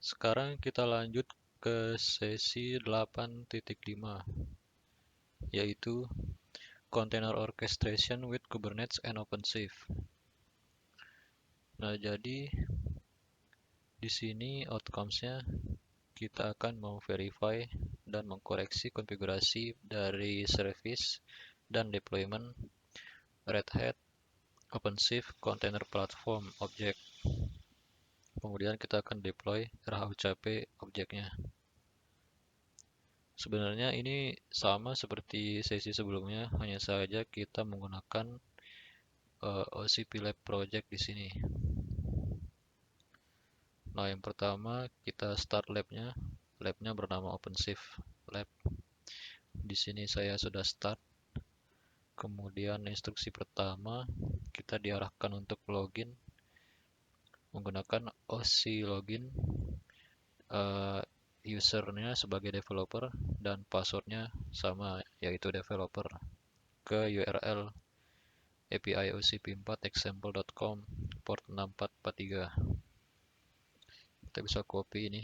Sekarang kita lanjut ke sesi 8.5, yaitu Container Orchestration with Kubernetes and OpenShift. Nah, jadi di sini outcomes-nya kita akan verify dan mengkoreksi konfigurasi dari service dan deployment Red Hat OpenShift Container Platform Object. Kemudian kita akan deploy RHOCP objeknya. Sebenarnya ini sama seperti sesi sebelumnya, hanya saja kita menggunakan OCP Lab Project di sini. Nah, yang pertama kita start labnya. Labnya bernama OpenShift Lab. Di sini saya sudah start. Kemudian instruksi pertama kita diarahkan untuk login menggunakan OC login. Usernya sebagai developer dan passwordnya sama, yaitu developer, ke URL API ocp4example.com port 6443. Kita bisa copy ini.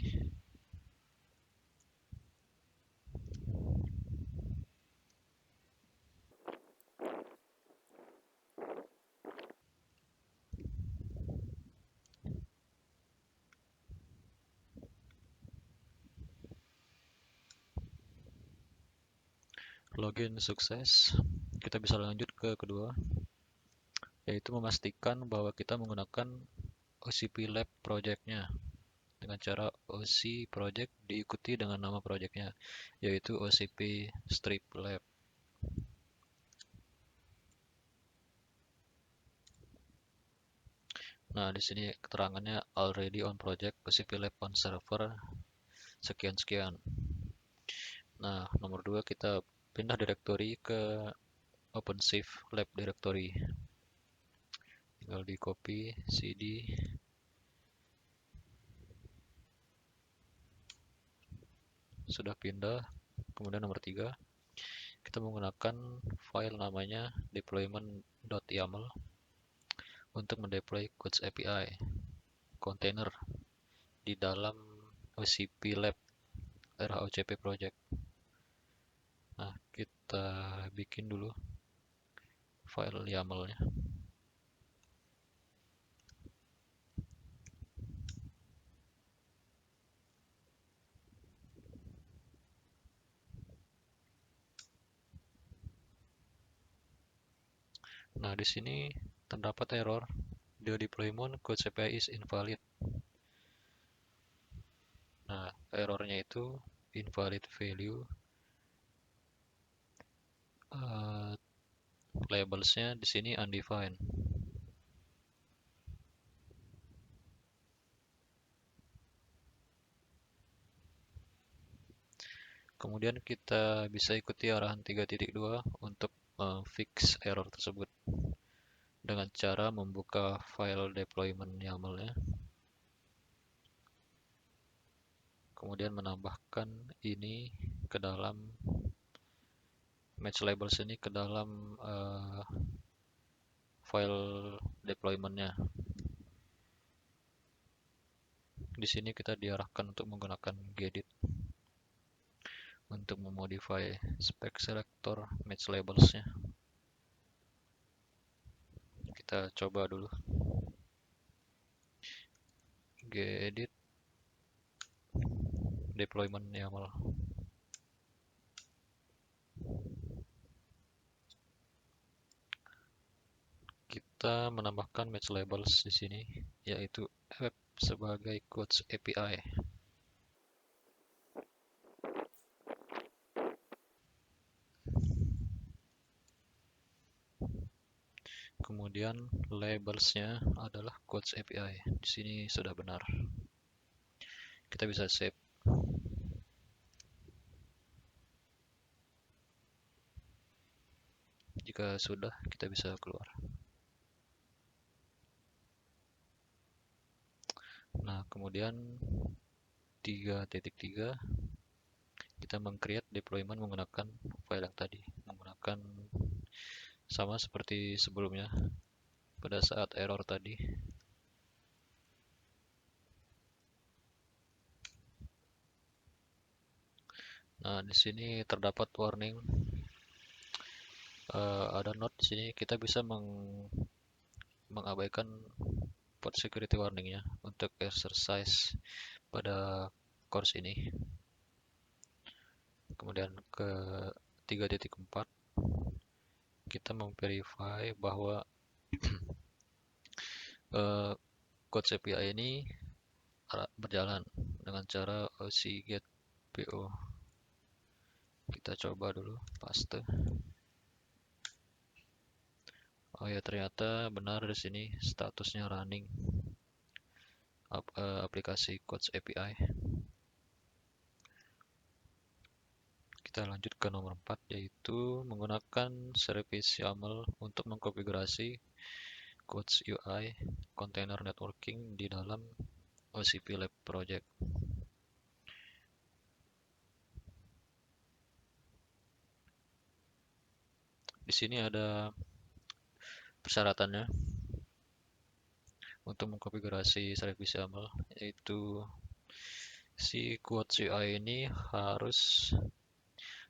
Login sukses. Kita bisa lanjut ke kedua, yaitu memastikan bahwa kita menggunakan OCP Lab project-nya dengan cara OC project diikuti dengan nama project-nya, yaitu OCP Strip Lab. Nah, di sini keterangannya already on project OCP Lab on server sekian-sekian. Nah, nomor 2 kita pindah directory ke OpenShift Lab directory. Tinggal di copy, cd, sudah pindah. Kemudian nomor 3 kita menggunakan file namanya deployment.yaml untuk mendeploy Codes API container di dalam OCP Lab RHOCP project. Nah, kita bikin dulu file YAML-nya. Nah, di sini terdapat error. The deployment Codes API is invalid. Nah, errornya itu invalid value. Labelsnya di sini undefined. Kemudian kita bisa ikuti arahan 3.2 untuk fix error tersebut dengan cara membuka file deployment YAML-nya. Kemudian menambahkan ini ke dalam match labels ini ke dalam file deployment-nya. Di sini kita diarahkan untuk menggunakan gedit untuk memodify spec selector match labels-nya. Kita coba dulu. Gedit deployment YAML. Kita menambahkan match labels di sini, yaitu web sebagai Codes API. Kemudian labelsnya adalah Codes API. Di sini sudah benar. Kita bisa save. Jika sudah, kita bisa keluar. Nah, kemudian 3.3 kita meng-create deployment menggunakan file yang tadi, menggunakan sama seperti sebelumnya pada saat error tadi. Nah, di sini terdapat warning, ada note di sini kita bisa mengabaikan port security warningnya untuk exercise pada course ini. Kemudian ke 3.4 kita memverify bahwa codes API ini berjalan dengan cara OC get PO. Kita coba dulu paste. Oh ya, ternyata benar di sini statusnya running aplikasi codes API. Kita lanjut ke nomor 4, yaitu menggunakan service YAML untuk mengkonfigurasi codes UI container networking di dalam OCP Lab project. Di sini ada persyaratannya untuk mengkonfigurasi service YAML, yaitu si Quotes UI ini harus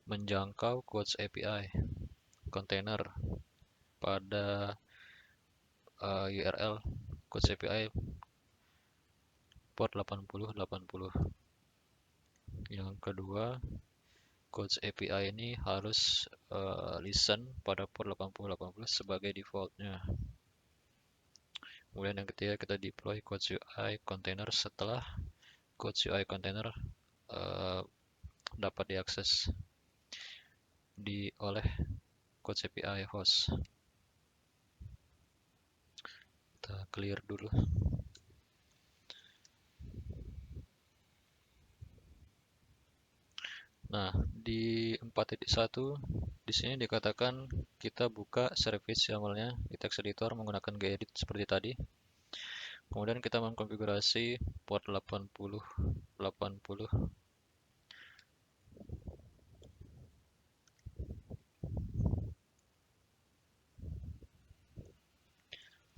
menjangkau Quotes API container pada URL Quotes API port 8080. Yang kedua, Quotes API ini harus listen pada port 8080 sebagai defaultnya. Kemudian yang ketiga, kita deploy Quotes UI container setelah Quotes UI container dapat diakses oleh Quotes API host. Kita clear dulu. Nah, di 4.1 di sini dikatakan kita buka service YAML-nya di text editor menggunakan gedit seperti tadi. Kemudian kita mengkonfigurasi port 8080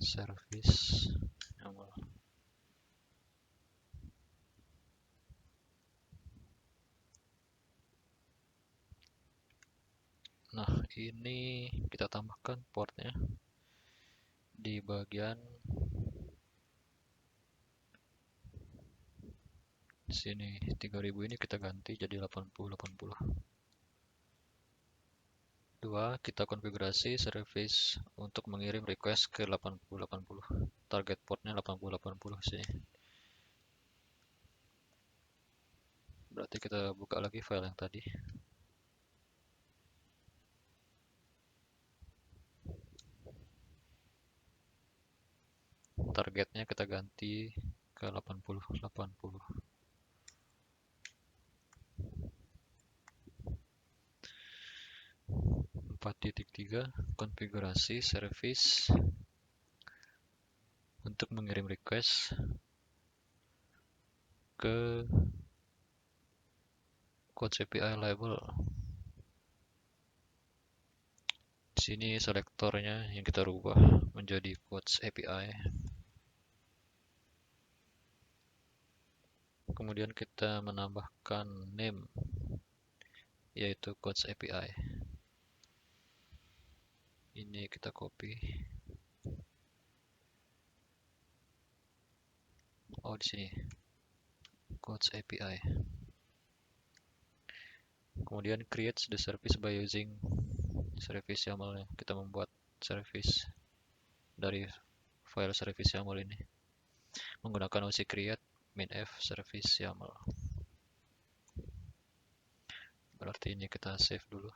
service YAML. Nah, ini kita tambahkan portnya di bagian sini. 3000 ini kita ganti jadi 8080. Dua, kita konfigurasi service untuk mengirim request ke 8080. Target portnya 8080 sini. Berarti kita buka lagi file yang tadi. Targetnya kita ganti ke 8080. 4.3 konfigurasi service untuk mengirim request ke Quotes API label. Di sini selektornya yang kita rubah menjadi Quotes API. Kemudian kita menambahkan name, yaitu Quotes API. Ini kita copy. Oh, di sini Quotes API. Kemudian create the service by using service YAML. Kita membuat service dari file service YAML ini menggunakan OC create minf service YAML. Berarti ini kita save dulu.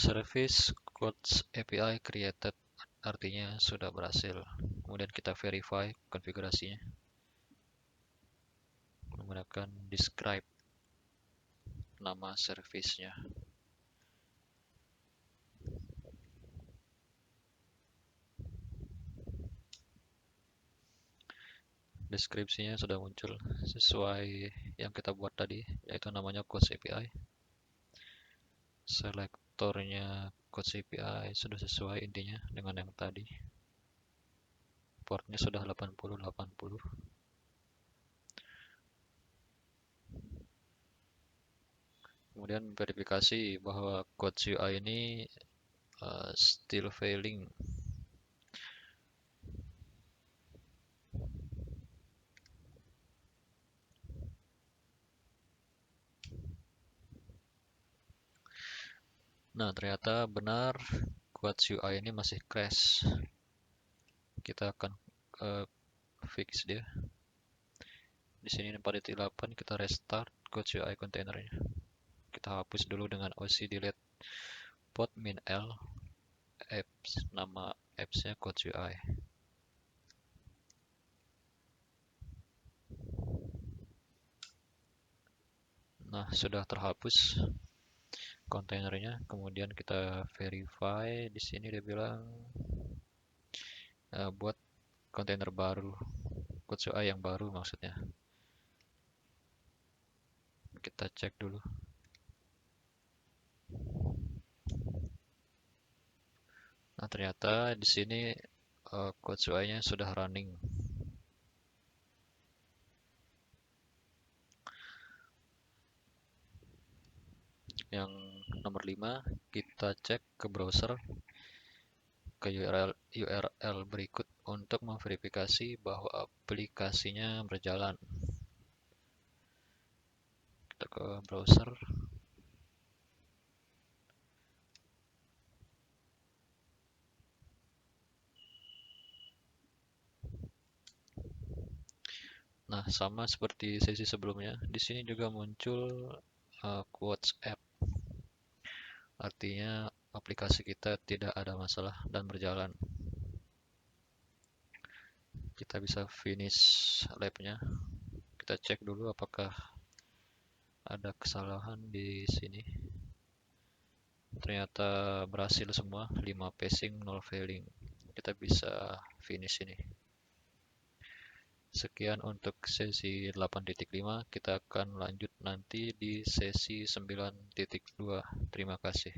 Service Quotes API created, artinya sudah berhasil. Kemudian kita verify konfigurasinya menggunakan describe nama service-nya. Deskripsinya sudah muncul sesuai yang kita buat tadi, yaitu namanya Quotes API. selektornya code CPI sudah sesuai intinya dengan yang tadi. Portnya sudah 8080. Kemudian verifikasi bahwa code CUI ini still failing. Nah, ternyata benar code CUI ini masih crash. Kita akan fix dia. Di sini 4.8 kita restart code CUI kontainernya. Kita hapus dulu dengan OC delete pod min l apps, nama appsnya code CUI. Nah, sudah terhapus kontainernya. Kemudian kita verify. Di sini dia bilang buat kontainer baru, code CUI yang baru maksudnya. Kita cek dulu. Nah, ternyata di sini code CUI-nya sudah running. Yang nomor 5, kita cek ke browser, ke URL berikut untuk memverifikasi bahwa aplikasinya berjalan. Kita ke browser. Nah, sama seperti sesi sebelumnya, di sini juga muncul quotes app. Artinya aplikasi kita tidak ada masalah dan berjalan. Kita bisa finish labnya. Kita cek dulu apakah ada kesalahan di sini. Ternyata berhasil semua, 5 passing, 0 failing. Kita bisa finish ini. Sekian untuk sesi 8.5. Kita akan lanjut nanti di sesi 9.2. Terima kasih.